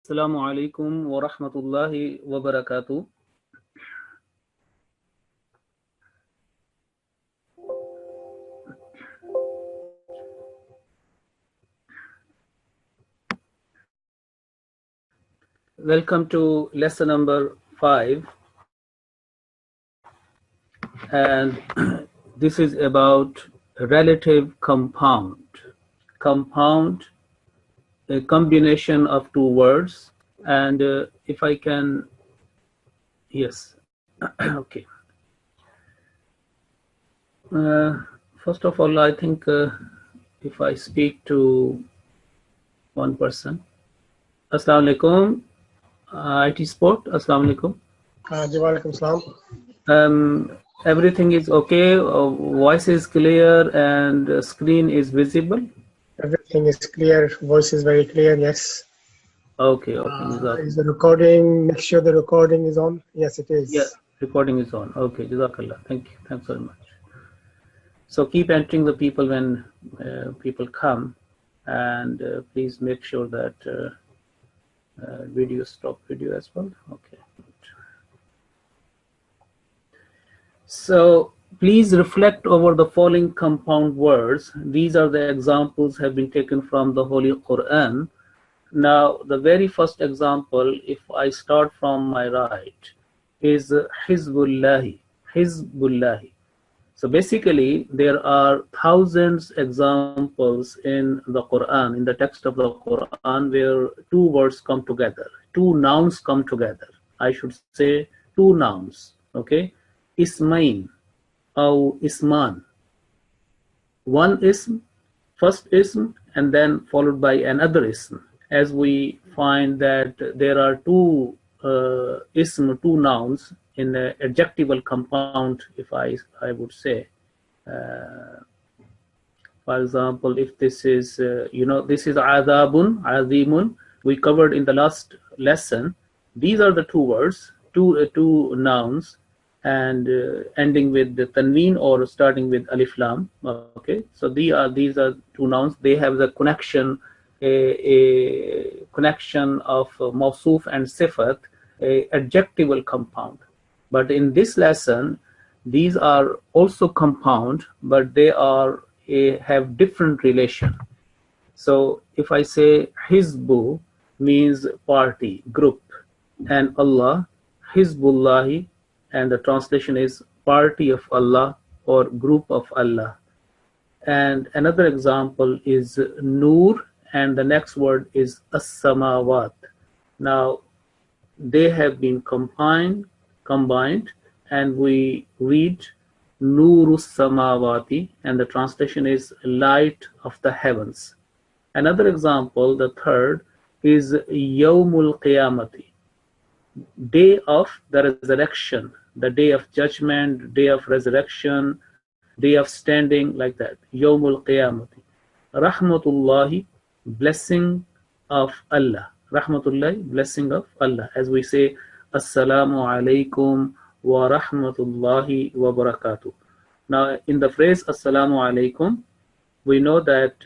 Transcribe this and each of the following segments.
Assalamu alaikum wa rahmatullahi wa barakatuh. Welcome to lesson number 5, and this is about relative compound. Compound, a combination of two words, and if I can, yes, okay. First of all, I think if I speak to one person, Assalamu alaikum, IT Sport, Assalamu alaikum. Walaikum salam. Everything is okay, voice is clear and screen is visible? Everything is clear, voice is very clear, yes. Okay. Is the recording, make sure the recording is on? Yes, it is. Yeah, recording is on. Okay, Jazakallah. Thank you. Thanks very much. So keep entering the people when people come, and please make sure that stop video as well. Okay. So please reflect over the following compound words. These are the examples have been taken from the Holy Quran. Now, the very first example, if I start from my right, is Hizbullahi. Hizbullahi. So basically, there are thousands examples in the Quran, in the text of the Quran, where two words come together, two nouns come together. I should say two nouns. Okay. Ismain or Isman. One ism, first ism, and then followed by another ism. As we find that there are two ism, two nouns in the adjectival compound, if I would say. For example, if this is, this is adabun, azimun, we covered in the last lesson. These are the two words, two nouns, and ending with the tanween or starting with alif lam. Okay, so these are two nouns. They have the connection, a connection of mawsuf and sifat, a adjectival compound. But in this lesson, these are also compound, but they are have different relation. So if I say Hizbu means party, group, and Allah, Hizbullahi, and the translation is party of Allah or group of Allah. And another example is Nur, and the next word is As-Samawat. Now, they have been combined, and we read Nurus Samawati, and the translation is light of the heavens. Another example, the third, is Yawmul Qiyamati, day of the resurrection, the day of judgment, day of resurrection, day of standing, like that. Yawmul Qiyamati. Rahmatullahi, blessing of Allah. Rahmatullahi, blessing of Allah. As we say, Assalamu alaikum wa rahmatullahi wa barakatuh. Now, in the phrase Assalamu alaikum, we know that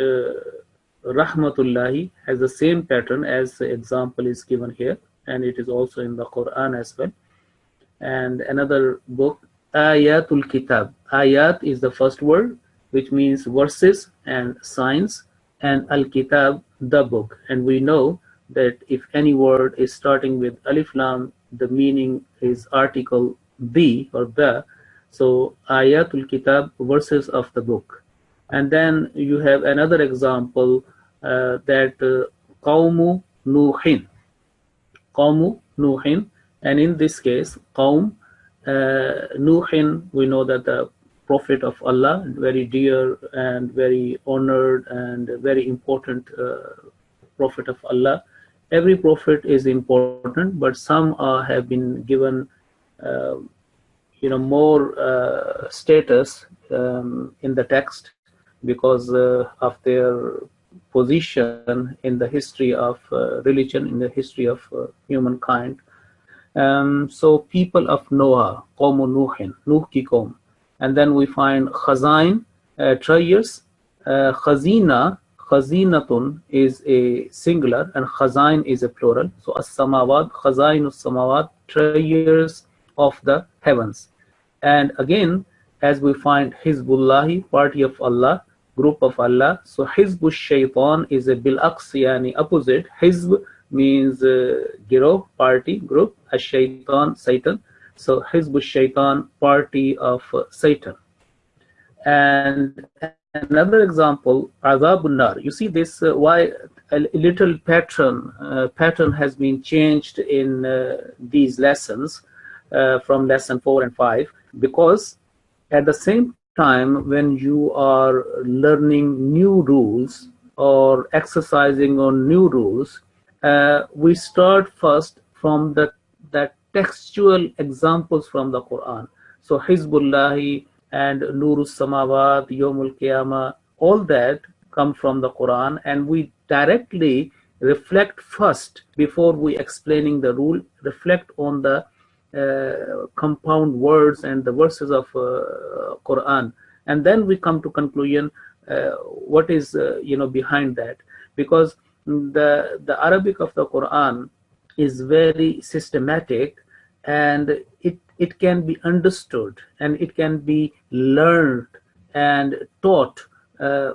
Rahmatullahi has the same pattern as the example is given here, and it is also in the Quran as well. And another book, Ayatul Kitab. Ayat is the first word, which means verses and signs, and Al-Kitab, the book. And we know that if any word is starting with Alif Lam, the meaning is article the or the. So Ayatul Kitab, verses of the book. And then you have another example that Qawmu Nuhin. Qawmu Nuhin. And in this case, Qawm Nuhin, we know that the Prophet of Allah, very dear and very honored and very important Prophet of Allah. Every prophet is important, but some have been given, more status in the text because of their position in the history of religion, in the history of humankind. So people of Noah, Qawmu Nuhin, Nuh ki Qawm. And then we find Khazain, treasures, Khazina. Khazinatun is a singular and khazain is a plural. So as-samawat, khazainus samawat, treasures of the heavens. And again, as we find Hizbullahi, party of Allah, group of Allah. So Hizbush Shaitan is a bil yani opposite. Hizb means girov, party, group. Ash-Shaitan, Satan. So Hizbush Shaitan, party of Satan. And another example, Azabun Nar. You see this why a little pattern has been changed in these lessons from lesson 4 and 5, because at the same time when you are learning new rules or exercising on new rules, we start first from the textual examples from the Quran. So Hizbullahi and Nurus Samawat, Yomul Qiyamah, all that come from the Quran, and we directly reflect first before we explaining the rule, reflect on the compound words and the verses of Quran, and then we come to conclusion what is behind that, because the Arabic of the Quran is very systematic, and it can be understood and it can be learned and taught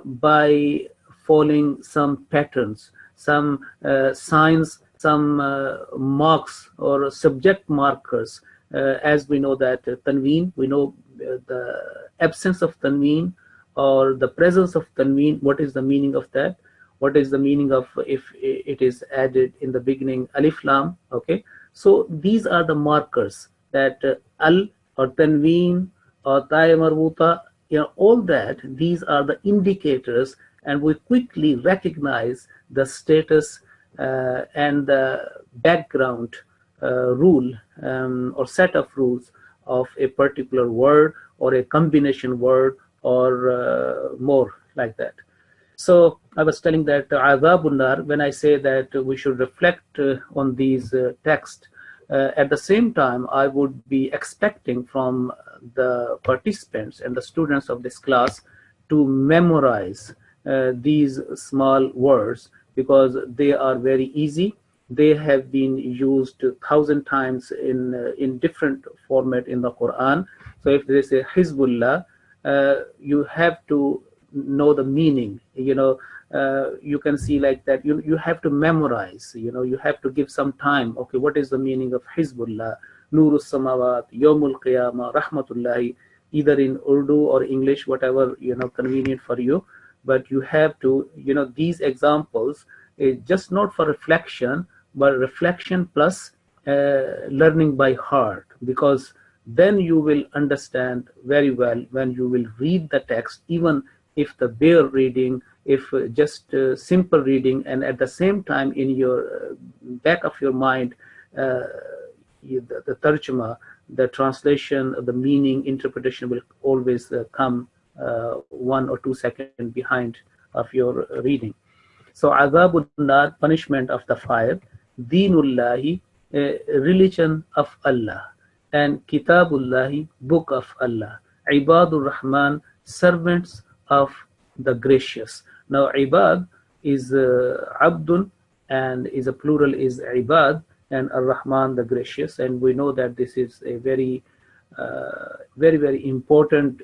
by following some patterns, some signs, some marks or subject markers. As we know that tanween, we know the absence of tanween or the presence of tanween, what is the meaning of that? What is the meaning of if it is added in the beginning alif lam? Okay, so these are the markers that al or tanween or ta'i marbuta, all that, these are the indicators, and we quickly recognize the status and the background rule or set of rules of a particular word or a combination word or more like that. So I was telling that Azabun Nar, when I say that we should reflect on these texts, at the same time I would be expecting from the participants and the students of this class to memorize these small words, because they are very easy. They have been used 1,000 times in different format in the Quran. So if they say Hizbullah, you have to know the meaning. You can see like that. You have to memorize. You have to give some time. Okay, what is the meaning of Hizbullah, Nurus Samawat, Yomul Qiyamah, Rahmatullahi, either in Urdu or English, whatever convenient for you. But you have to, these examples is just not for reflection, but reflection plus learning by heart, because then you will understand very well when you will read the text, even if the bare reading, if just simple reading, and at the same time in your back of your mind, the tarjuma, the translation, the meaning, interpretation will always come 1 or 2 seconds behind of your reading. So Azabun Nar, punishment of the fire, Deenullahi, religion of Allah, and Kitabullahi, book of Allah, Ibadur Rahman, servants of the gracious. Now Ibad is Abdun, and is a plural is Ibad, and Ar-Rahman, the gracious, and we know that this is a very very important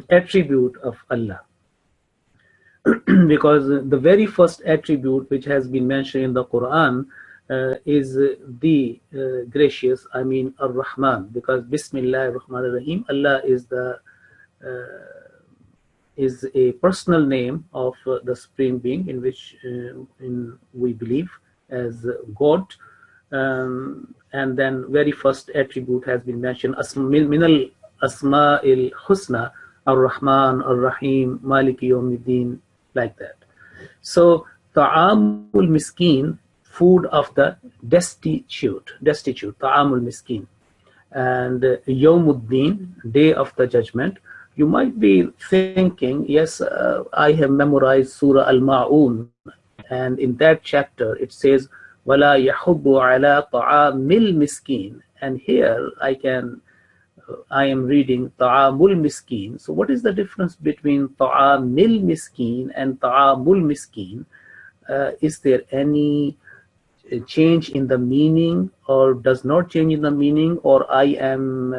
attribute of Allah. Because the very first attribute which has been mentioned in the Quran is the gracious, I mean Ar-Rahman, because Bismillah ar-Rahman ar-Rahim, Allah is a personal name of the Supreme Being, in which we believe as God. And then very first attribute has been mentioned, Minal Asma'il Husna, Ar-Rahman, Ar-Rahim, Maliki Yawmiddin, like that. So Ta'amul Miskin, food of the destitute, Ta'amul Miskin. And Yawmuddin, day of the judgment. You might be thinking, yes, I have memorized Surah Al-Ma'un, and in that chapter it says وَلَا يَحُبُّ عَلَى طَعَامِ الْمِسْكِينِ, and here I can I am reading Ta'amul Miskin. So what is the difference between Ta'amil Miskin and Ta'amul Miskin? Is there any change in the meaning, or does not change in the meaning, or I am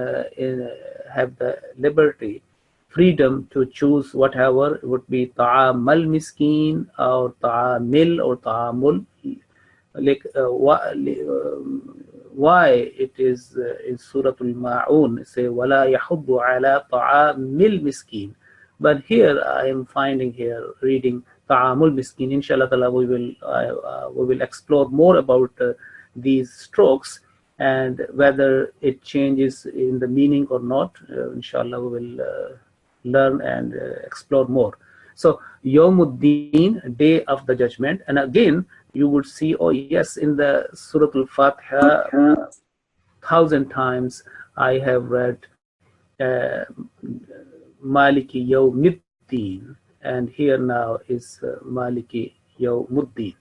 have the liberty, freedom to choose whatever? It would be Ta'amal Miskin or Ta'amil or Ta'amul. Like why it is in Surah Al-Ma'un say wala yahuddu ala ta'amil miskin, but here I am finding here reading ta'amul miskin. Inshallah ta'ala we will explore more about these strokes and whether it changes in the meaning or not. Inshallah we will learn and explore more. So Yawmuddin, day of the judgment, and again you would see, oh yes, in the Surah Al-Fatiha, 1,000 times I have read Maliki Yawmiddin, and here now is Maliki Yawmuddin.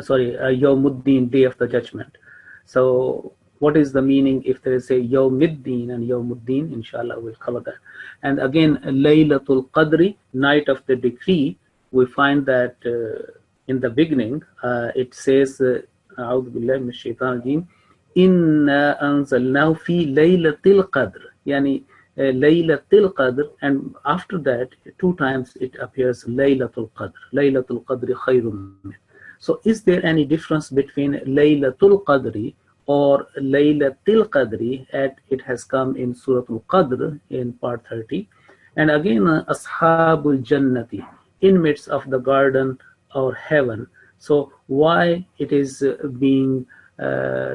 Sorry, Yawmuddin, day of the judgment. So what is the meaning if there is a Yawmiddin and Yawmuddin? Inshallah we'll cover that. And again, Laylatul Qadri, night of the decree, we find that in the beginning, it says, "A'udhu billahi minash shaitanir rajeem, inna anzalnahu fi laylatil qadr," yani laylatil qadr, and after that 2 times it appears laylatul qadri khayrun min. So is there any difference between laylatul qadri or laylatil qadri? It has come in Surah Al-Qadr in part 30, and again ashabul jannati, inmates of the garden or heaven. So why it is being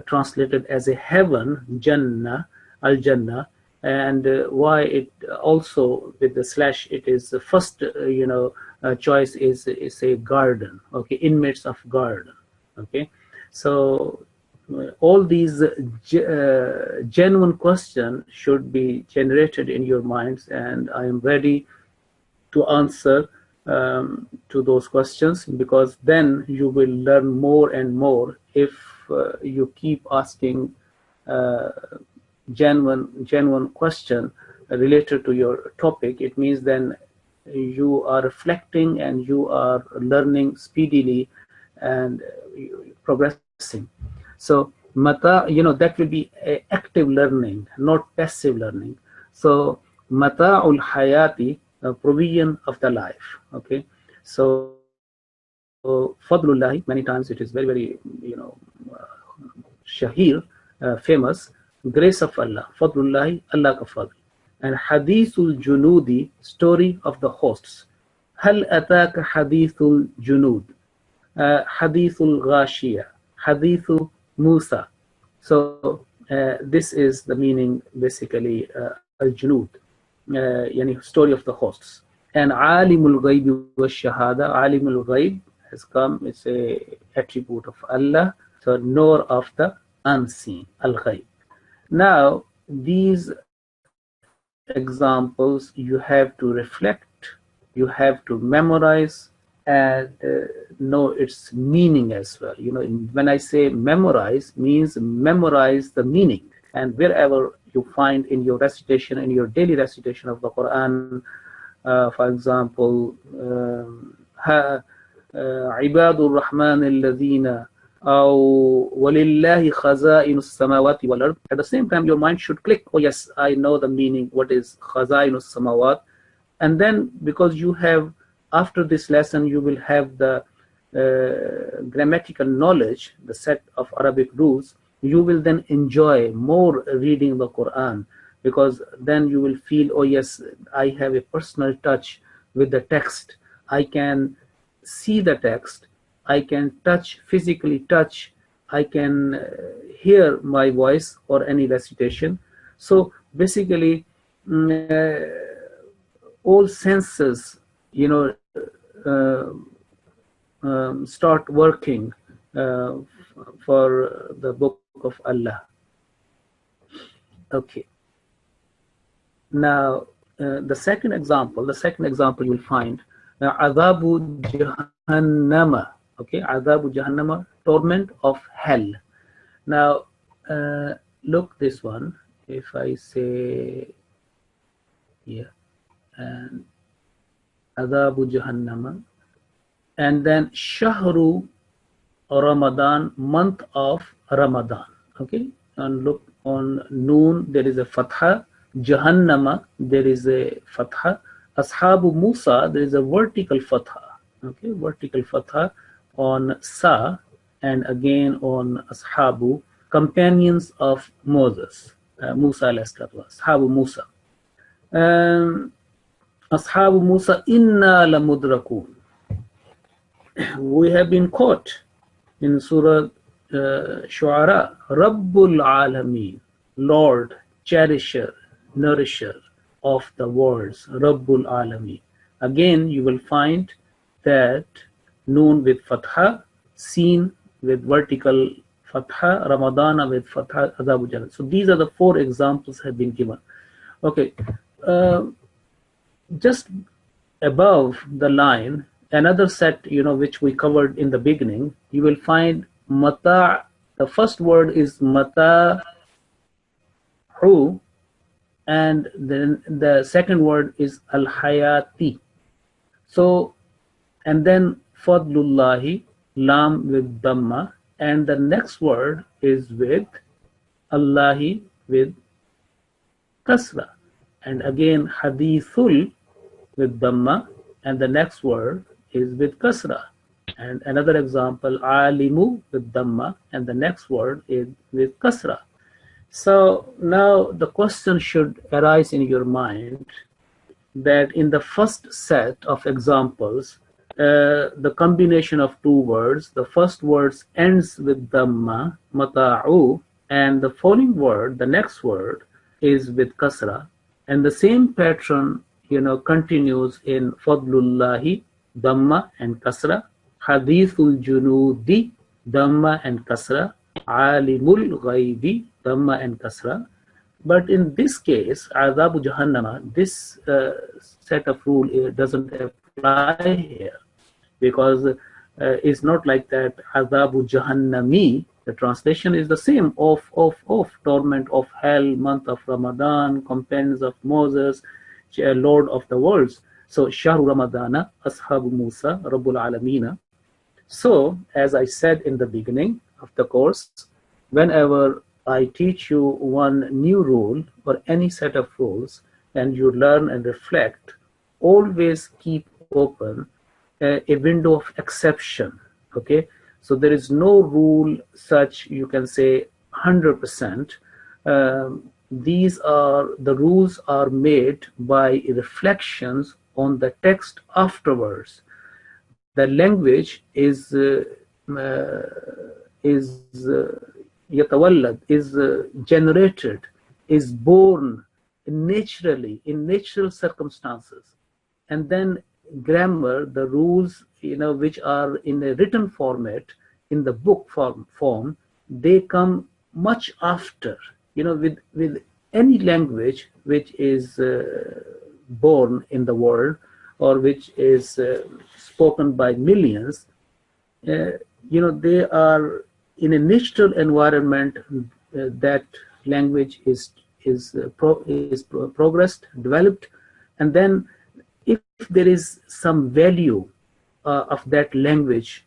translated as a heaven, Jannah, Al-Jannah, and why it also with the slash, it is the first choice is a garden, okay, inmates of garden, okay. So all these genuine questions should be generated in your minds, and I am ready to answer to those questions, because then you will learn more and more. If you keep asking genuine question related to your topic, it means then you are reflecting and you are learning speedily and progressing. So mata, that will be active learning, not passive learning. So mata'ul hayati, provision of the life, okay. So fadlullahi, many times it is very shahir, famous, grace of Allah, fadlullahi, Allah ka fadl. And hadithul junudi, story of the hosts. Hal ataka hadithul junud, hadithul ghashiyah, hadithu Musa. So this is the meaning basically, al-junud, yani story of the hosts. And alimul ghayb wa shahada, alimul ghayb has come, it's a attribute of Allah, so knower of the unseen, al-ghayb. Now these examples you have to reflect, you have to memorize and know its meaning as well. When I say memorize, means memorize the meaning, and wherever you find in your recitation, in your daily recitation of the Quran, for example, Ibadur Rahman alladhina aw walillahi khaza'inus samawati wal ard. At the same time, your mind should click, oh yes, I know the meaning, what is khaza'inus samawat. And then because you have, after this lesson, you will have the grammatical knowledge, the set of Arabic rules, you will then enjoy more reading the Quran, because then you will feel, oh yes, I have a personal touch with the text. I can see the text, I can physically touch, I can hear my voice or any recitation. So basically, all senses, start working for the book of Allah. Okay. Now, the second example you will find, Adhabu Jahannama. Okay, Adhabu Jahannama, torment of hell. Now, look this one. if I say, yeah, and Adabu Jahannama, and then Shahru Ramadan, month of Ramadan. Okay, and look on Noon, there is a Fatha. Jahannama, there is a Fatha. Ashabu Musa, there is a vertical Fatha. Okay, vertical Fatha on Sa, and again on Ashabu, companions of Moses, Musa alayhi salatu, Ashabu Musa. Ashabu Musa, inna lamudrakun. We have been caught in Surah Shu'ara. Rabbul Alameen, Lord, cherisher, nourisher of the worlds. Rabbul Alameen. Again, you will find that Noon with Fatha, Seen with vertical Fatha, Ramadana with Fatha, Adabu Jahannam. So these are the 4 examples have been given. Okay, just above the line, another set, which we covered in the beginning, you will find mata. The first word is mata, and then the second word is al hayati. So, and then fadlullahi, lam with dhamma, and the next word is with Allahi with kasra, and again hadithul with dhamma, and the next word is with kasra. And another example, alimu with dhamma, and the next word is with kasra. So now the question should arise in your mind that in the first set of examples, the combination of 2 words, the first word ends with dhamma, mata'u, and the following word, the next word, is with kasra, and the same pattern continues in fadlullahi, dhamma and kasra, hadithul junudi, dhamma and kasra, alimul ghaibi, dhamma and kasra. But in this case, Adabu Jahannama, this set of rule doesn't apply here, because it's not like that. Adabu Jahannami, the translation is the same, of torment of hell, month of Ramadan, companions of Moses, Lord of the worlds. So Shahru Ramadana, Ashabu Musa, Rabbul Alamina. So as I said in the beginning of the course, whenever I teach you one new rule or any set of rules, and you learn and reflect, always keep open a window of exception. Okay, so there is no rule such you can say 100%. These are the rules are made by reflections on the text afterwards. The language is yatawallad, is generated, is born naturally in natural circumstances, and then grammar, the rules which are in a written format, in the book form, they come much after. With any language which is born in the world, or which is spoken by millions, they are in a natural environment. That language is progressed, developed, and then if there is some value of that language,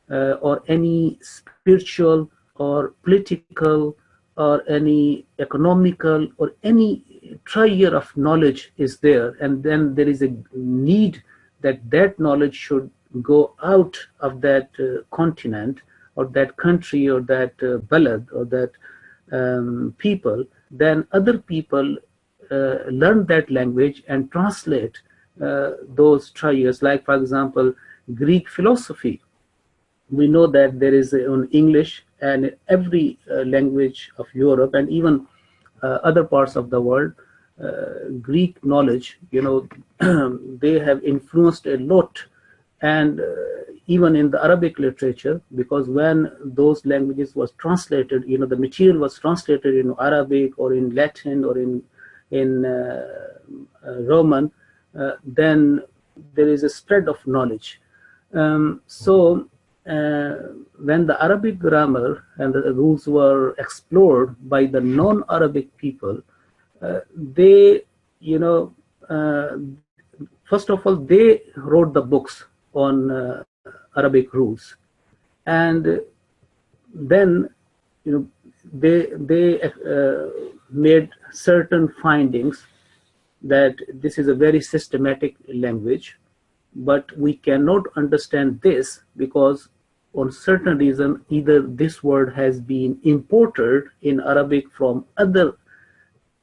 or any spiritual or political or any economical or any trier of knowledge is there, and then there is a need that that knowledge should go out of that continent or that country or that balad or that people, then other people learn that language and translate those triers. Like, for example, Greek philosophy. We know that there is on English and every language of Europe and even other parts of the world, Greek knowledge, they have influenced a lot, and even in the Arabic literature, because when those languages was translated, the material was translated in Arabic or in Latin or in Roman, then there is a spread of knowledge. So when the Arabic grammar and the rules were explored by the non-Arabic people, they, you know, uh, first of all, they wrote the books on Arabic rules, and then, you know, they made certain findings that this is a very systematic language, but we cannot understand this because on certain reason either this word has been imported in Arabic from other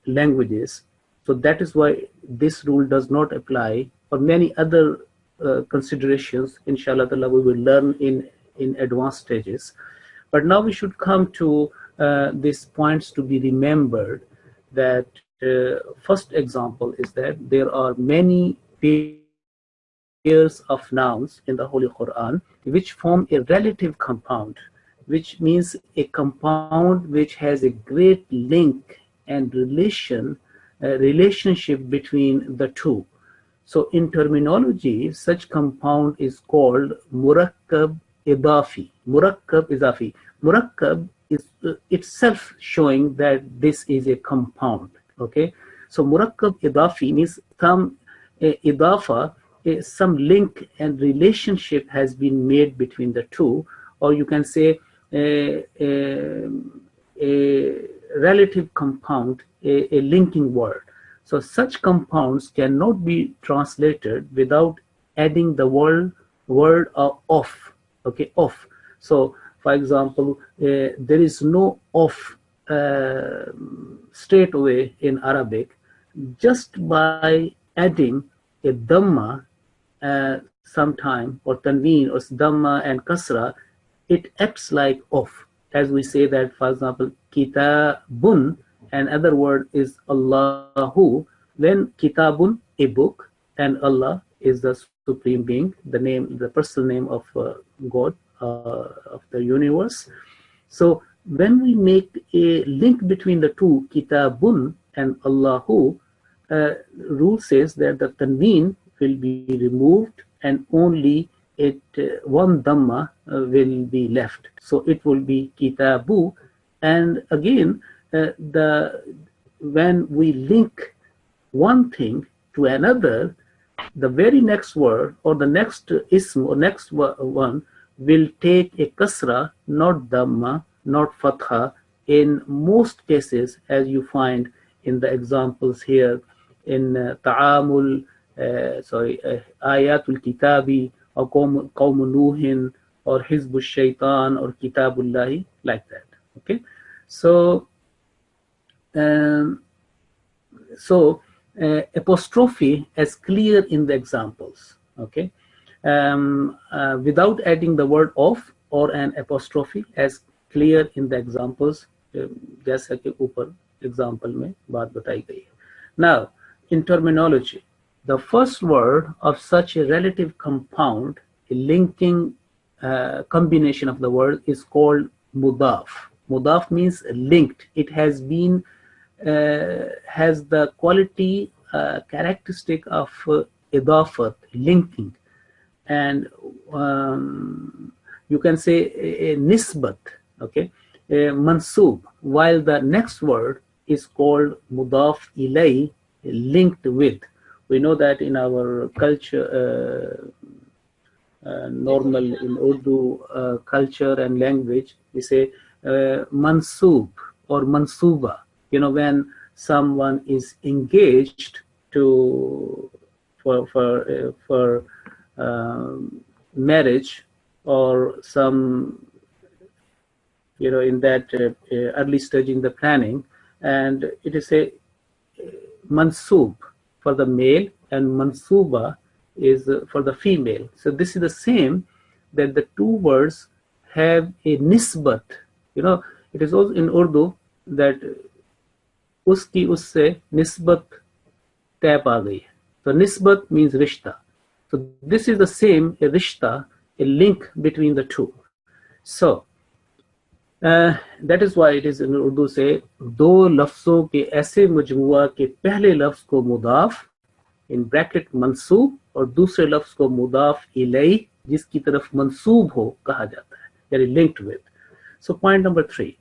languages. So that is why this rule does not apply, or many other considerations, inshallah we will learn in advanced stages. But now we should come to these points to be remembered, that first example is that there are many pairs of nouns in the Holy Quran which form a relative compound, which means a compound which has a great link and relationship between the two. So in terminology, such compound is called murakkab idafi. Murakkab is itself showing that this is a compound. Okay, so murakkab idafi means some idafa, some link and relationship has been made between the two, or you can say a relative compound, a linking word. So such compounds cannot be translated without adding the word of. Okay, of. So for example, there is no of straight away in Arabic. Just by adding a dhamma sometime, or tanween, or dhamma and kasra, it acts like of. As we say that, for example, kitabun, another word is Allahu, when kitabun, a book, and Allah is the supreme being, the name, the personal name of God, of the universe. So when we make a link between the two, kitabun and Allahu, rule says that the tanween will be removed and only one dhamma will be left. So it will be kitabu. And again, when we link one thing to another, the very next word or the next ism or next one will take a kasra, not dhamma, not fatha, in most cases, as you find in the examples here in Ta'amul, Ayatul Kitabi, or Qawm Nuhin, or Hizbul Shaitan, or Kitabullahi, like that. Okay, so apostrophe as clear in the examples. Okay, without adding the word of or an apostrophe, as clear in the examples, जैसा कि ऊपर example में बात बताई गई है. Now, in terminology, the first word of such a relative compound, a linking combination of the word, is called mudaf. Mudaf means linked. It has been has the quality characteristic of idafat, linking, and you can say a nisbat. Okay, mansub, while the next word is called mudaf ilay, linked with. We know that in our culture, normal in Urdu culture and language, we say mansub or mansuba. You know, when someone is engaged to for marriage, or some, you know, in that early stage in the planning, and it is a mansub for the male and mansuba is for the female. So this is the same, that the two words have a nisbat. You know, it is also in Urdu that uski usse nisbat tap aa gayi. So nisbat means rishta. So this is the same, a rishta, a link between the two. So that is why it is in Urdu say, दो लफ्ज़ों के ऐसे मजमुआ के पहले लफ्ज़ को मुदाफ in bracket मंसूब और दूसरे लफ्ज़ को मुदाफ इलैह जिसकी तरफ मंसूब हो कहा जाता है, यानी linked with. So point number 3,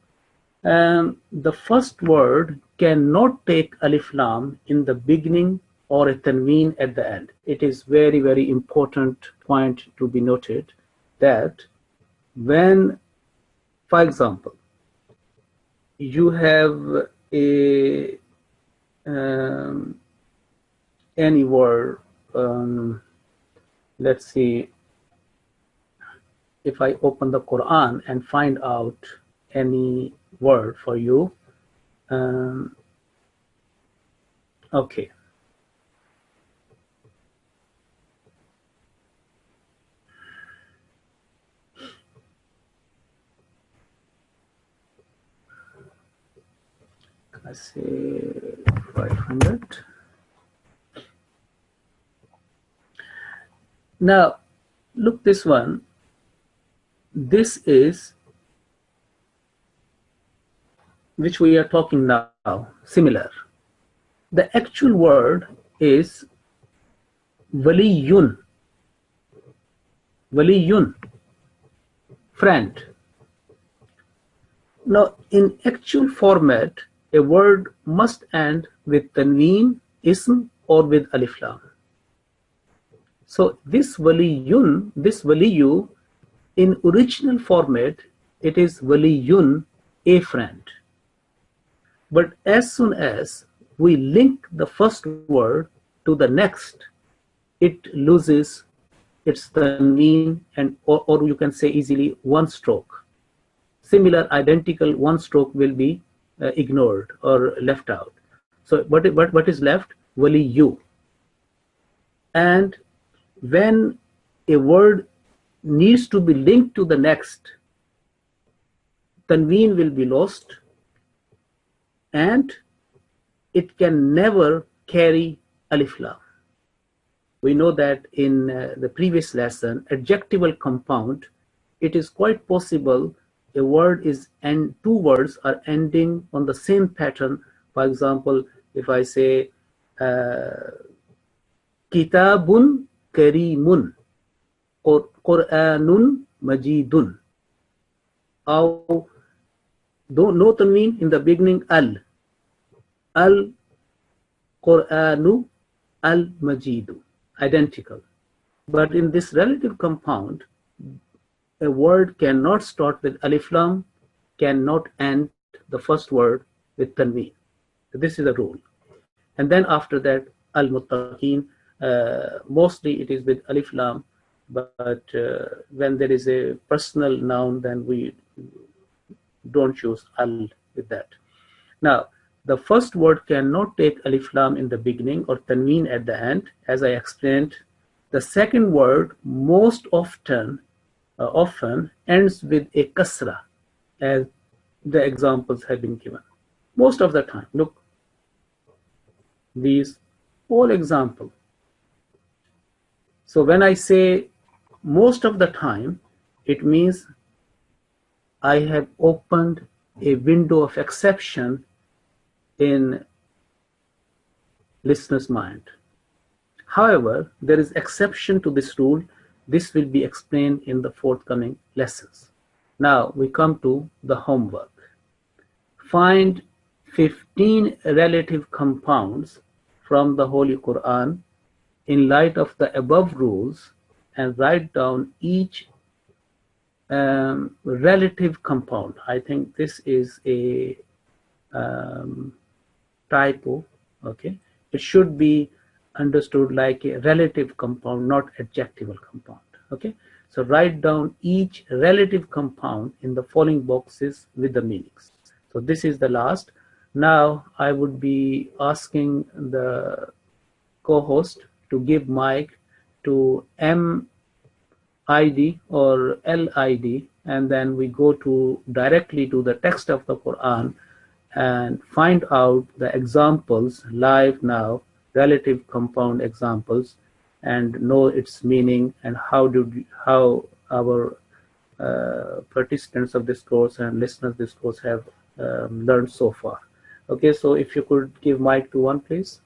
the first word cannot take alif lam in the beginning or a tanween at the end. It is very, very important point to be noted that when, for example, you have a any word, let's see, if I open the Quran and find out any word for you, okay. I say 500. Now, look this one. This is, which we are talking now, similar. The actual word is waliyun. Waliyun, friend. Now, in actual format, a word must end with tanween, ism, or with alif lam. So this waliyun, this waliyu, in original format, it is waliyun, a friend. But as soon as we link the first word to the next, it loses its tanween, and or you can say easily one stroke. Similar, identical one stroke will be ignored or left out. So what is left? Waliyu. And when a word needs to be linked to the next, tanween will be lost, and it can never carry alif lam. We know that in the previous lesson, adjectival compound, it is quite possible a word is, and two words are ending on the same pattern. For example, if I say kitabun karimun or Quranun majidun, or no tanween in the beginning, al Quranu al majidu, identical. But in this relative compound, a word cannot start with alif lam, cannot end the first word with tanween. So this is a rule. And then after that, al-muttaqin, mostly it is with alif lam, but when there is a personal noun, then we don't choose al with that. Now, the first word cannot take alif lam in the beginning or tanween at the end, as I explained. The second word most often ends with a kasra, as the examples have been given. Most of the time, look, these all examples. So when I say most of the time, it means I have opened a window of exception in listener's mind. However, there is exception to this rule. This will be explained in the forthcoming lessons. Now we come to the homework. Find 15 relative compounds from the Holy Quran in light of the above rules and write down each relative compound. I think this is a typo, okay? It should be understood like a relative compound, not adjectival compound, okay? So write down each relative compound in the following boxes with the meanings. So this is the last. Now I would be asking the co-host to give mic to MID or LID, and then we go to directly to the text of the Quran and find out the examples live now, relative compound examples, and know its meaning and how our participants of this course and listeners of this course have learned so far. Okay, so if you could give mic to one, please.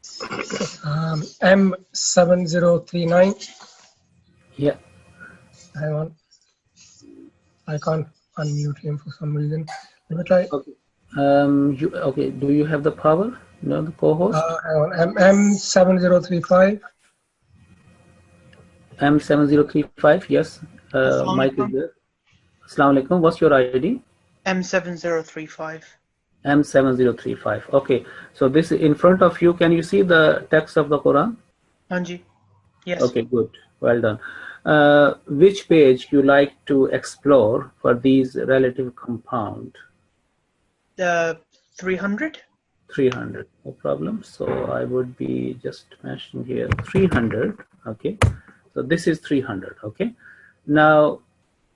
M7039. Yeah. Hang on. I can't unmute him for some reason. Let me try. Okay. Okay. Do you have the power? No, the co-host. Hang on. M7035. M7035. Yes. Assalamu Mike is alaikum. there. Assalamu alaikum. What's your ID? M7035. M7035. Okay. So this in front of you. Can you see the text of the Quran? Hanji. Yes. Okay. Good. Well done. Which page you like to explore for these relative compound? 300. 300. No problem. So I would be just mentioning here 300. Okay. So this is 300. Okay. Now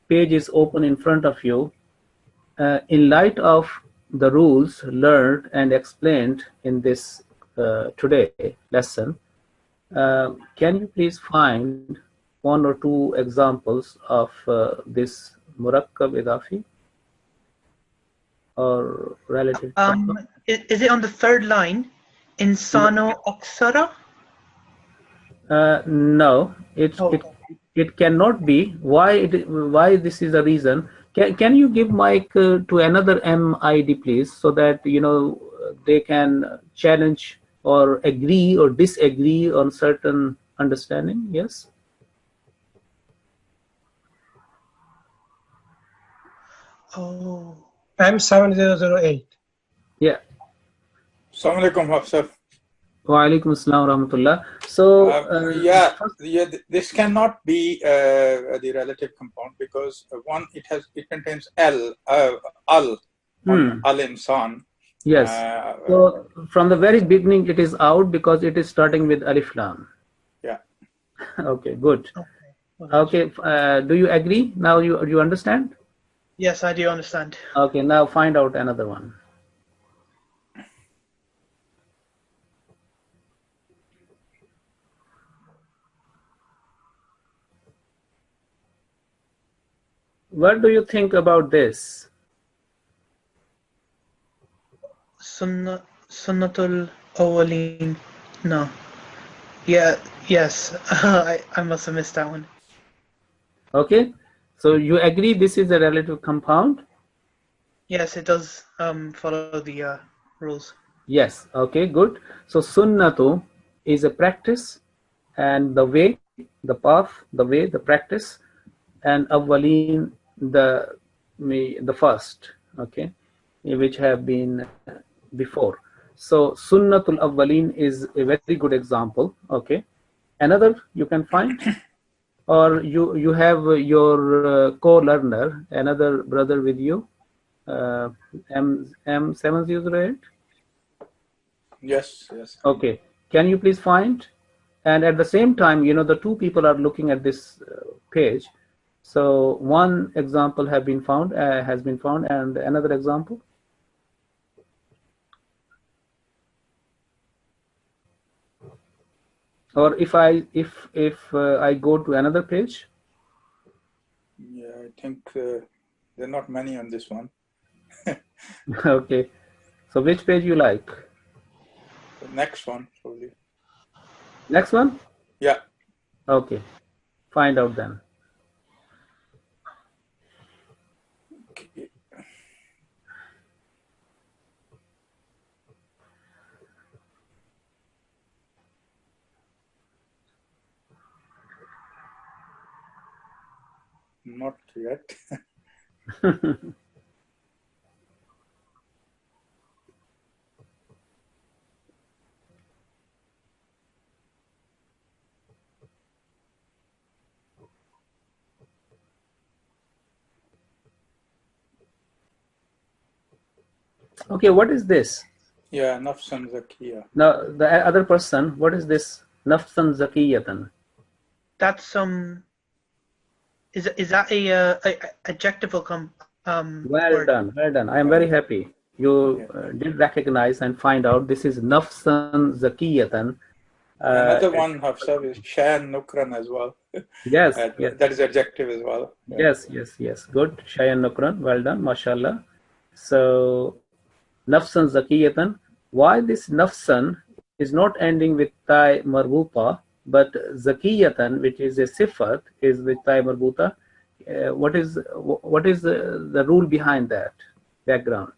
page is open in front of you. In light of the rules learned and explained in this today lesson, can you please find one or two examples of this murakkab idafi or relative compound? Is it on the third line? Insano aksara? No, it cannot be. Why this is the reason? Can you give mic to another MID please, so that they can challenge or agree or disagree on certain understanding? Yes. Oh. M7008. Yeah. Assalamu alaikum, Hafsah. Wa alaikum assalam wa rahmatullah. So this cannot be the relative compound because one, it contains al insan. Yes. So from the very beginning it is out because it is starting with alif lam. Yeah. Okay, good. Okay, do you agree? Now you understand? Yes, I do understand. Okay, now find out another one. What do you think about this? Sunnatul awwaleen. No. Yeah. Yes. I must have missed that one. Okay, so you agree this is a relative compound? Yes, it does follow the rules. Yes. Okay, good. So sunnatu is a practice and the way, the path, the way, the practice, and awwaleen the first, okay, which have been before. So sunnatul awwaleen is a very good example. Okay, another you can find, or you have your co-learner, another brother with you, M7008. Yes. Okay, can you please find? And at the same time, the two people are looking at this page. So one example has been found, and another example. Or if I go to another page. Yeah, I think there are not many on this one. Okay, so which page you like? The next one, probably. Next one? Yeah. Okay, find out then. Okay. Not yet. Okay, what is this? Yeah, nafsan zakiya. Now the other person, what is this? Nafsan zakiyatan. That's Is that a adjectival Well word? done, well done. I am very happy you did recognize and find out this is nafsan zakiyatan. Another one, Hafsah, is shayan nukran as well. Yes, yes. That is adjective as well. Yeah. Yes. Good. Shayan nukran. Well done. Mashallah. So, nafsan zakiyatan. Why this nafsan is not ending with tai marbuta but zakiyatan, which is a sifat, is with ta marbuta. What is the rule behind that background?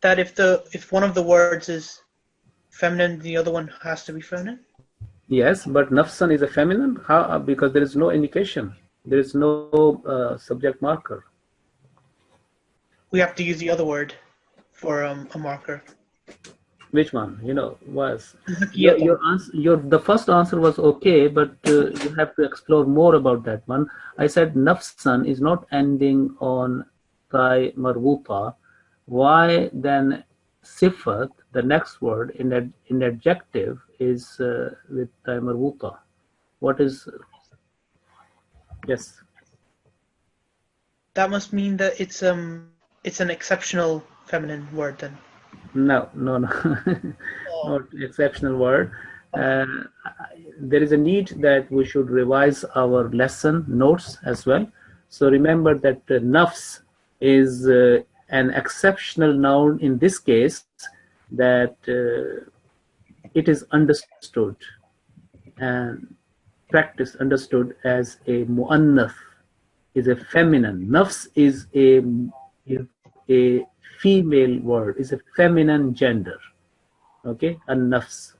That if one of the words is feminine, the other one has to be feminine. Yes, but nafsan is a feminine. How? Because there is no indication. There is no subject marker. We have to use the other word for a marker. Which one? Was Zakiyatan. your answer? The first answer was okay, but you have to explore more about that one. I said nafsan is not ending on tai marbuta. Why then sifat, the next word in adjective, is with tai marbuta? What is? Yes. That must mean that it's an exceptional feminine word then. No. Not exceptional word. There is a need that we should revise our lesson notes as well. So remember that nafs is an exceptional noun in this case, that it is understood and practice understood as a muannath, is a feminine. Nafs is a female word, is a feminine gender. Okay, and nafs,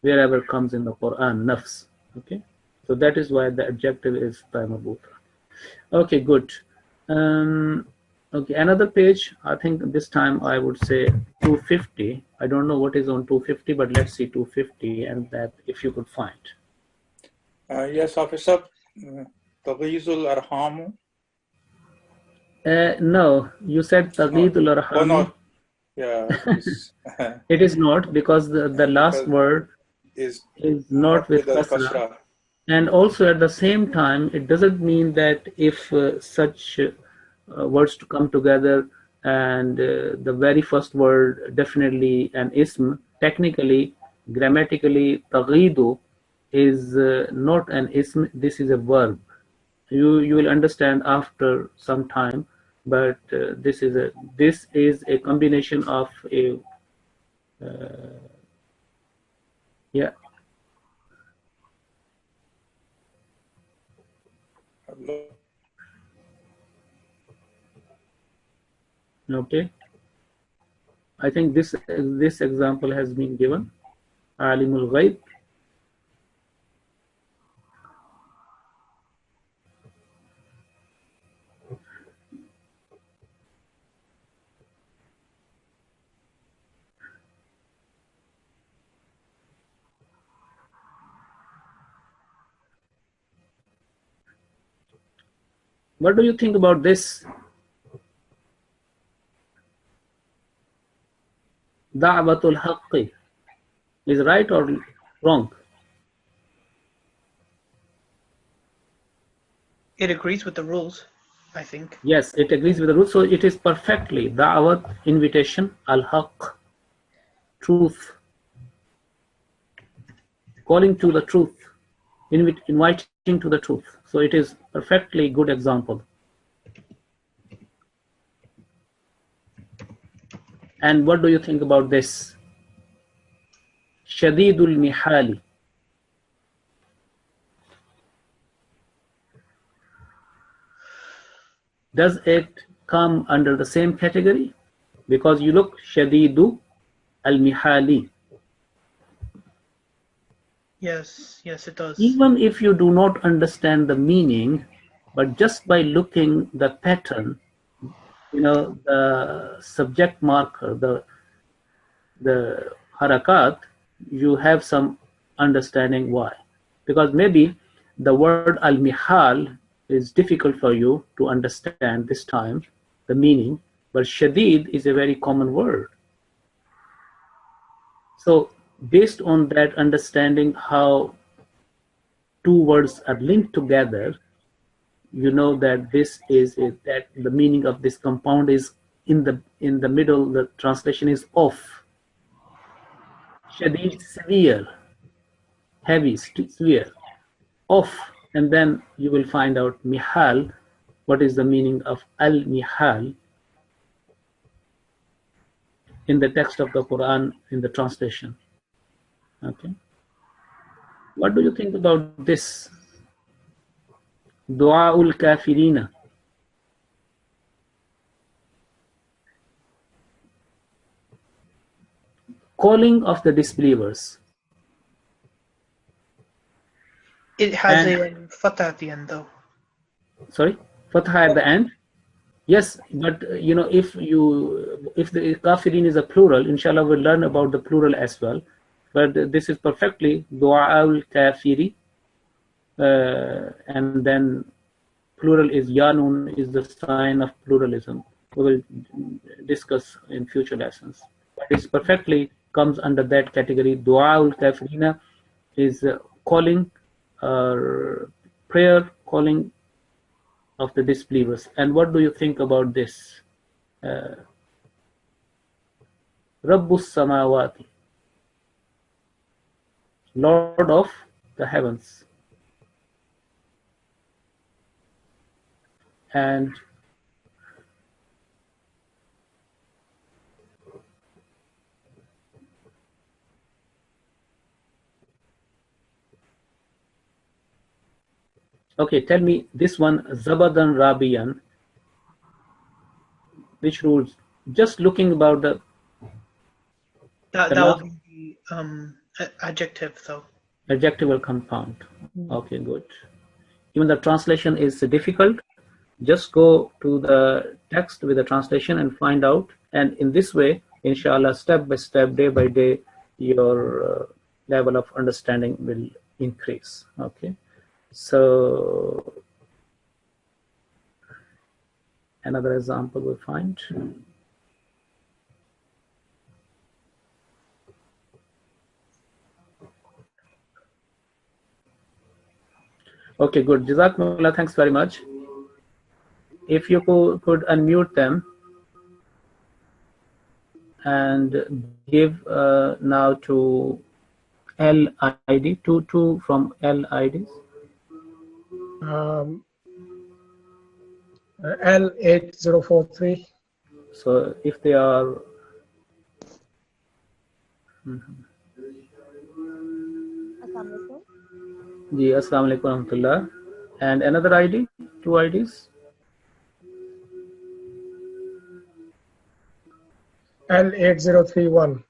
wherever comes in the Quran, nafs. Okay, so that is why the adjective is ta marbuta. Okay, good. Okay, another page. I think this time I would say 250. I don't know what is on 250, but let's see 250, and that if you could find. Yes, Officer. Tagizul Arhamu. No, you said Tagidul Arham. Oh, no. Yeah. It is not, because the last word is not with the kasra. kasra. And also at the same time, it doesn't mean that if such words to come together and the very first word definitely an ism, technically, grammatically, taghidu is not an ism, this is a verb. You will understand after some time, but this is a combination of a yeah. Okay, I think this example has been given. Alimul Ghaib. What do you think about this? Da'watul haqqi is right or wrong? It agrees with the rules, I think. Yes, it agrees with the rule. So it is perfectly da'wat, invitation, al-haq, truth, calling to the truth, inviting to the truth. So it is perfectly good example. And what do you think about this? Shadidul mihali. Does it come under the same category? Because you look Shadidu al-Mihali. Yes, it does. Even if you do not understand the meaning, but just by looking the pattern, the subject marker, the harakat, you have some understanding why. Because maybe the word al-Mihal is difficult for you to understand this time, the meaning, but Shadid is a very common word. So based on that understanding how two words are linked together, you know that that the meaning of this compound is in the middle, the translation is off. Shadid, severe, heavy, severe, off, and then you will find out Mihal, what is the meaning of al-Mihal in the text of the Quran, in the translation. Okay. What do you think about this? Du'aul kafirina. Calling of the disbelievers. It has And, a fatah at the end, though. sorry, fatha at the end. Yes, but you know, if the kafirin is a plural, inshallah we'll learn about the plural as well. But this is perfectly du'aul kafiri, and then plural is yanun is the sign of pluralism. We will discuss in future lessons. But it's perfectly comes under that category. Du'aul kafirina is calling or prayer calling of the disbelievers. And what do you think about this? Rabbus samawati, Lord of the heavens. And okay, tell me this one, Zabadan Rabian, which rules? Just looking about the That last would be adjective, though. adjectival compound. Okay, good. Even the translation is difficult. Just go to the text with the translation and find out. And in this way, inshallah, step by step, day by day, your level of understanding will increase. Okay. So another example we'll find. Okay, good. Jazakumullah, thanks very much. If you could unmute them and give now to LID, two from LIDs. L8043. So if they are, Ji, Assalamu alaikum warahmatullah. And another ID, two IDs. L8031.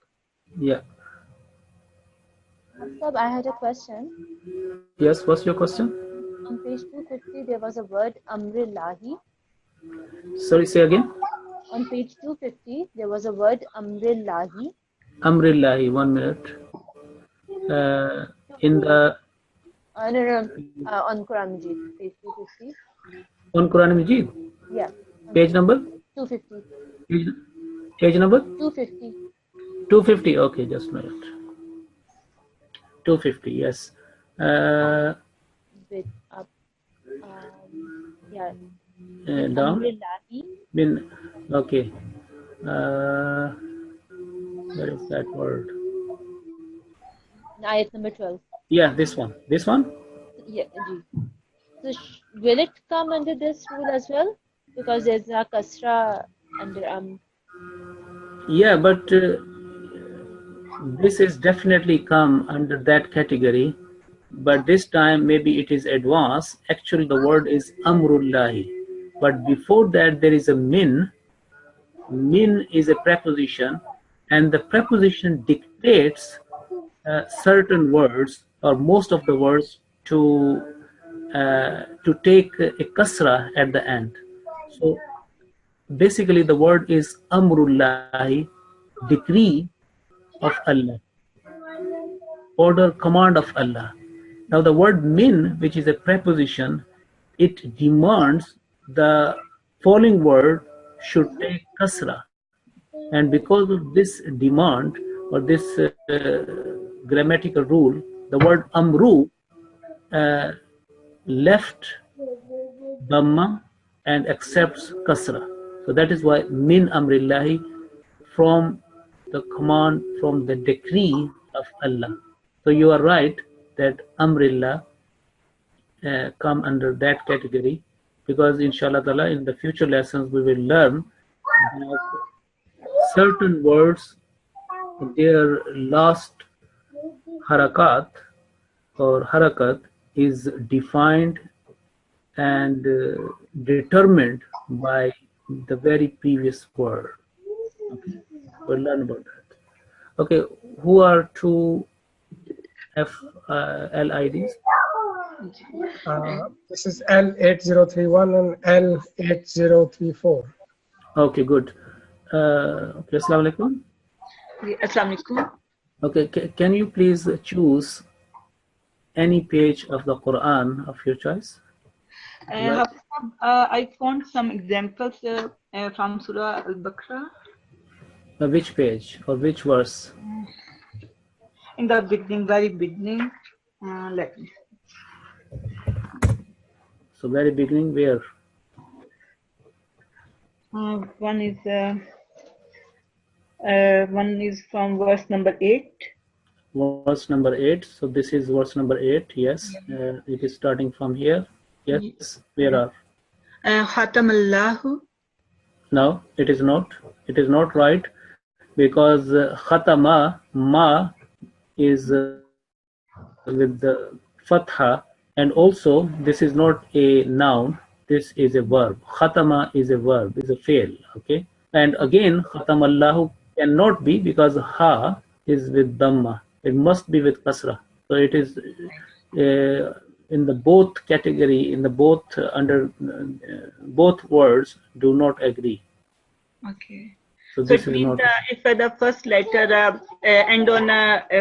Yeah. Sir, I had a question. Yes, what's your question? On page 250, there was a word Amrillahi. Sorry, say again. On page 250, there was a word Amrillahi. Amrillahi, 1 minute. In the On Quran Majid, page 250. on Quran Majid. Yeah. Page number? 250. Page number? 250. 250. Okay, just a minute. 250. Yes. Bit up. Yeah. Down. Amrillahi. Bin. Okay. Where is that word? Ayat number 12. Yeah, this one. This one? Yeah. So will it come under this rule as well? Because there's a kasra under Yeah, but this is definitely come under that category. But this time maybe it is advanced. Actually, the word is Amrullahi. But before that, there is a min. Min is a preposition, and the preposition dictates certain words or most of the words to take a kasra at the end. So basically, the word is Amrullahi, decree of Allah, order, command of Allah. Now the word min, which is a preposition, it demands the following word should take kasra. And because of this demand or this grammatical rule, the word amru left dhamma and accepts kasra. So that is why min amrillahi, from the command, from the decree of Allah. So you are right that amrillah come under that category, because inshallah ta'ala in the future lessons we will learn that certain words, their last harakat or harakat is defined and determined by the very previous word. Okay, we'll learn about that. Okay, who are two LIDs? This is L8031 and L8034. Okay, good. Okay, Assalamu alaikum. Assalamu alaikum. Okay, can you please choose any page of the Quran of your choice? I found some examples from Surah Al-Baqarah. Which page or which verse? In the beginning, very beginning. Let me. So very beginning, where? One is from verse number 8. Verse number 8. So this is verse number 8. Yes, it is starting from here. Yes, where are? Khatamallahu. No, it is not. It is not right, because khatama ma is with the fatha, and also this is not a noun. This is a verb. Khatama is a verb, is a fail. Okay, and again khatamallahu cannot be, because ha is with dhamma. It must be with kasra. So it is in the both category, in the both under both words do not agree. Okay. So So this it is means not. if the first letter end on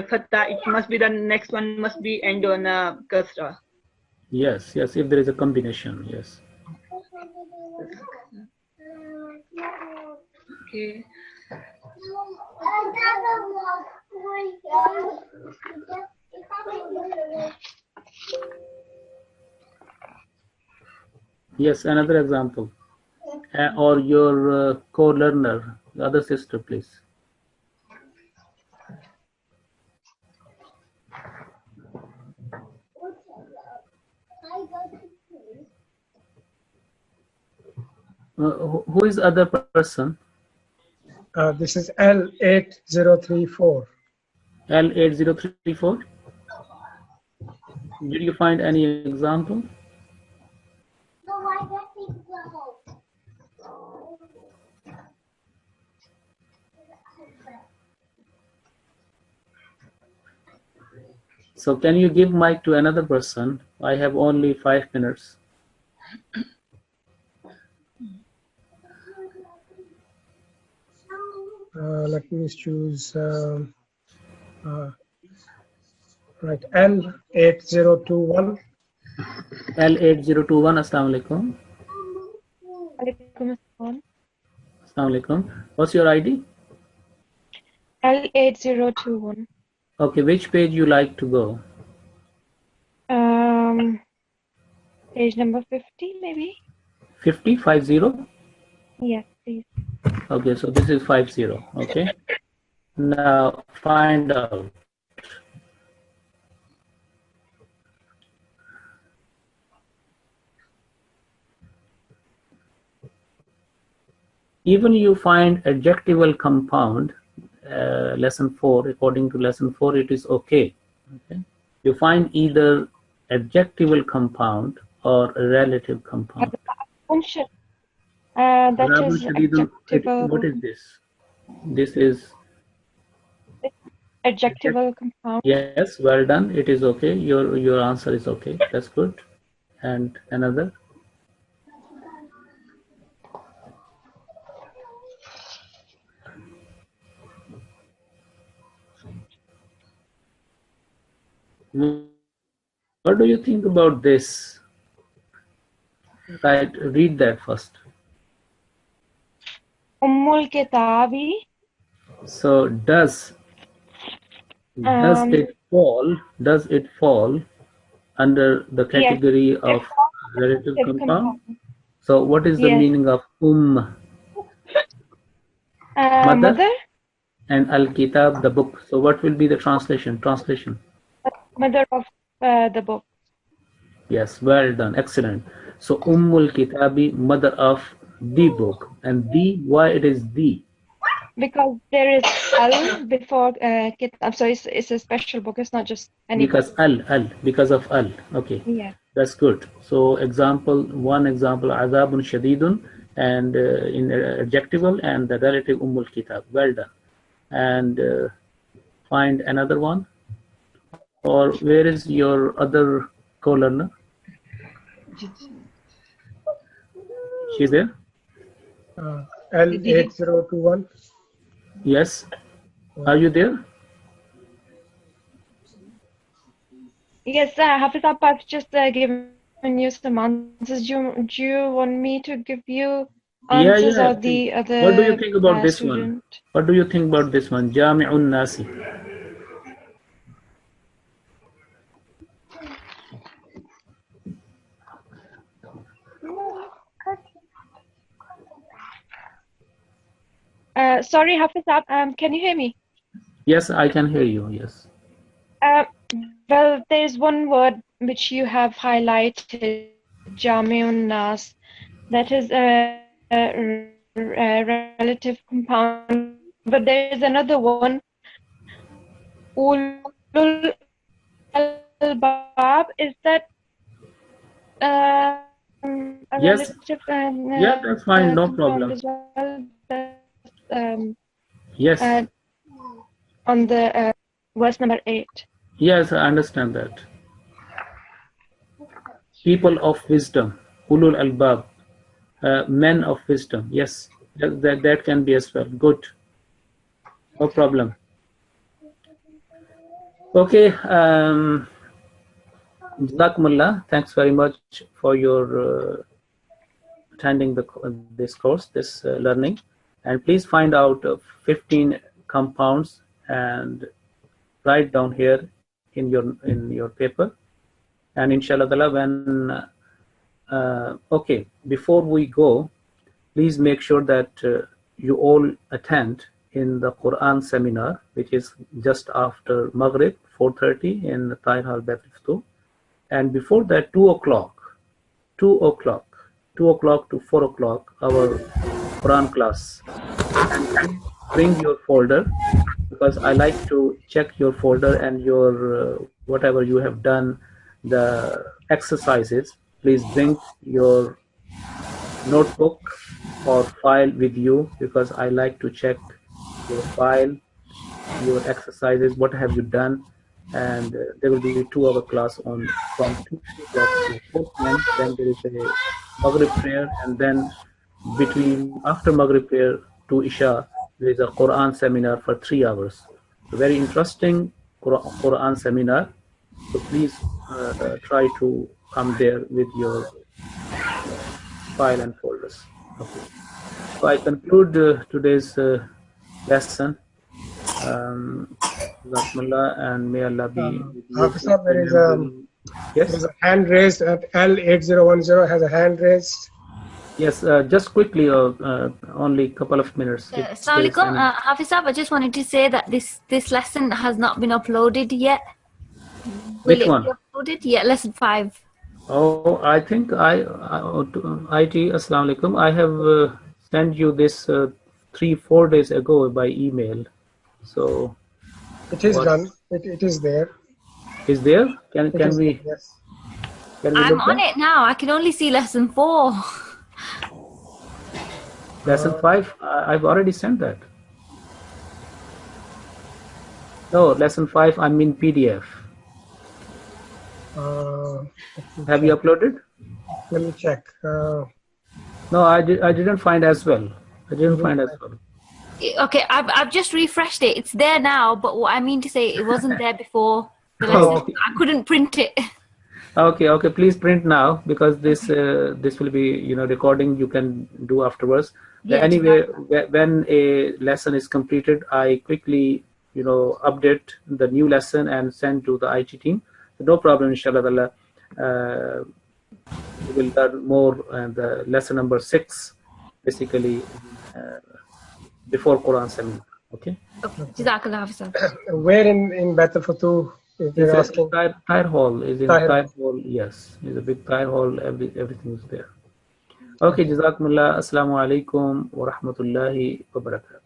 fatha, it must be the next one must be end on kasra. Yes, yes. If there is a combination, yes. Okay. Yes, another example. Or your co-learner, the other sister, please. Who is other person? This is L8034. L8034. Did you find any example? So can you give mic to another person? I have only 5 minutes. Let me choose right, L8021. L8021. Assalamu alaikum. Alaikum assalam. Assalamu alaikum. What's your ID? L8021. Okay, which page you like to go? Page number 50, maybe? 50, 50? Yes, please. Okay, so this is 50. Okay. Now find out. Even you find adjectival compound, lesson 4, according to lesson 4, it is okay. Okay. You find either adjectival compound or a relative compound. Function. That is adjectival. What is this? This is Adjectival compound. yes, well done. It is okay. Your answer is okay. That's good. And another. What do you think about this? Right, read that first. Ummul Kitabi. So does it fall? Does it fall under the category Yes, of relative compound? compound. So what is the Yes. meaning of Mother. and al-kitab, the book? So what will be the translation? Mother of the book. Yes, well done, excellent. So Ummul Kitabi, mother of the book, and the, why it is the? because there is al before kitab, so it's a special book. It's not just any book. Because of al. Okay, Yeah. that's good. So one example, azabun shadidun, and in adjectival and the relative ummul kitab. Well done. And find another one. Or where is your other co-learner? She's there? L8021. Yes. Are you there? Yes, Hafiz, I've just given you some answers. Do you want me to give you answers or the other What do you think about this student? one? What do you think about this one? Jami'un Nasi. Sorry, Hafiz, can you hear me? Yes, I can hear you. Yes. Well, there's one word which you have highlighted, Jami'un Nas, that is a relative compound. But there's another one, Ulul Albab. Is that a Yes. relative? Yeah, that's fine. No problem. As well. Yes. On the verse number 8. Yes, I understand that. People of wisdom, ulul albab, men of wisdom. Yes, that can be as well. Good. No problem. Okay. Jazakumullah. Thanks very much for your attending this course, this learning. And please find out 15 compounds and write down here in your paper. And inshallah when okay, before we go, please make sure that you all attend in the Quran seminar, which is just after Maghrib, 4:30 in the Tahir Hall Bethlehem. And before that, 2 o'clock to 4 o'clock, our Quran class. And bring your folder, because I like to check your folder and your whatever you have done, the exercises. Please bring your notebook or file with you, because I like to check your file, your exercises, what have you done. And there will be a 2-hour class on from 2 o'clock to 4 p.m. Then there is a Maghrib prayer, and then after Maghrib prayer to Isha, there is a Quran seminar for 3 hours. A very interesting Quran seminar. So please try to come there with your file and folders. Okay. So I conclude today's lesson. And may Allah be with you. Officer, there is a hand raised at L8010 has a hand raised. Yes, just quickly, only a couple of minutes. Assalamu alaikum. Hafiz, I just wanted to say that this lesson has not been uploaded yet. Which one? Be uploaded? Yeah, lesson 5. Oh, I think IT, Assalamu alaikum. I have sent you this 3-4 days ago by email. So it is done. It is there. Is there? Can we? Yes. Can we I'm on it now. I can only see lesson 4. Lesson 5. I've already sent that. No, lesson 5. I'm in PDF. Have you uploaded? Let me check. No, I didn't find as well. Okay, I've just refreshed it. It's there now, but what I mean to say, it wasn't there before the lesson. Okay. I couldn't print it. Okay. Please print now, because this will be recording. You can do afterwards. Yeah, anyway, when a lesson is completed, I quickly update the new lesson and send to the IT team. So no problem, inshallah. We will learn more. The lesson number 6, basically. Before Quran seminar. Okay. Jazakallah, Hafiz. Where in Bethel Fatu? If you're asking. Tahir Hall is in Tahir Hall. Yes, it's a big Tahir Hall. Everything is there. Okay, Jazakumullah. Assalamu alaikum wa rahmatullahi wa barakatuh.